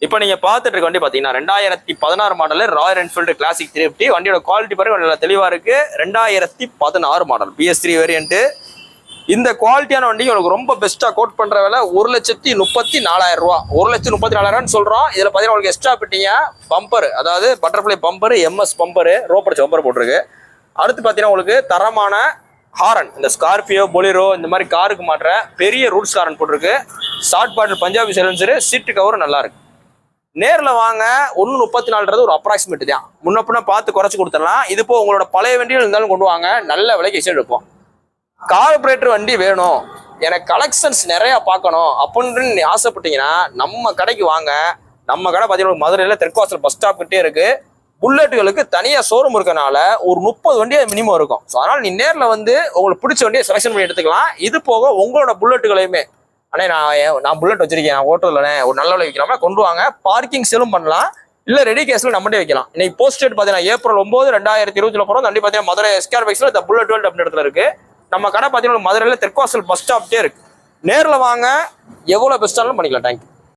இப்போ நீங்க பார்த்துட்டு இருக்க வண்டி பாத்தீங்கன்னா 2016 மாடல் ராயல் என்ஃபீல்டு கிளாசிக் 350. வண்டியோட குவாலிட்டி பாருங்க நல்லா தெளிவா இருக்கு. 2016 மாடல் BS3 வேரியன்ட். இந்த குவாலிட்டியான வண்டி உங்களுக்கு ரொம்ப பெஸ்டா கோட் பண்ற விலை 1,34,000 ரூபா. 1,34,000 சொல்றோம். இதுல பாத்தீங்கன்னா உங்களுக்கு எக்ஸ்ட்ரா பிட்டிங்க பம்பர், அதாவது பட்டர்ஃபிளை பம்பர், MS பம்பர், ரோப்படிச்ச பம்பர் போட்டிருக்கு. அடுத்து பாத்தீங்கன்னா உங்களுக்கு தரமான ஹாரன், இந்த ஸ்கார்பியோ, பொலிரோ இந்த மாதிரி காருக்கு மாற்ற பெரிய ரூட்ஸ் ஹாரன் போட்டிருக்கு. ஷார்ட் பாட்டில் பஞ்சாபி சைலன்சரு, சீட்டு கவரும் நல்லா இருக்கு. நேரில் வாங்க. 1,34,000 ஒரு அப்ராக்சிமேட் தான். முன்ன பின்ன பார்த்து குறைச்சி கொடுத்துடலாம். இது இப்போ உங்களோட பழைய வண்டிகள் இருந்தாலும் கொண்டு வாங்க, நல்ல விலைக்கு எக்ஸ்சேஞ்ச் எடுப்போம். கார்பரேட்டர் வண்டி வேணும், எனக்கு கலெக்ஷன்ஸ் நிறைய பார்க்கணும் அப்படின்னு ஆசைப்பட்டீங்கன்னா நம்ம கடைக்கு வாங்க. நம்ம கடை பார்த்தீங்கன்னா மதுரையில் தெற்குவாசல் பஸ் ஸ்டாப் கிட்டே இருக்கு. புல்லட்டுகளுக்கு தனியாக ஷோரூம் இருக்கனால ஒரு 30 வண்டியே மினிமம் இருக்கும். ஸோ அதனால் நீ நேரில் வந்து உங்களுக்கு பிடிச்ச வண்டியை செலெக்ஷன் பண்ணி எடுத்துக்கலாம். இது போக உங்களோட புல்லட்டுகளையுமே, அண்ணே நான் புல்லட் வச்சிருக்கேன், நான் ஓட்டுறதுலண்ணே ஒரு நல்ல விலை வைக்கலாமா, கொண்டு வாங்க. பார்க்கிங் செலும் பண்ணலாம், இல்லை ரெடி கேஸில் நம்மகிட்டே வைக்கலாம். இன்னைக்கு போஸ்ட் டேட் பார்த்தீங்கன்னா April 9, 2020 போகிறோம். வண்டி பார்த்தீங்கன்னா மதுரை SKR பைக்ஸில் இந்த புல்லட் வேர்ல்ட் அப்படின்னு இடத்துல இருக்கு. நம்ம கடை பார்த்தீங்கன்னா மதுரையில் தெற்குவாசல் பஸ் ஸ்டாப்டே இருக்கு. நேரில் வாங்க, எவ்வளோ பெஸ்ட்டாலும் பண்ணிக்கலாம். தேங்க்யூ.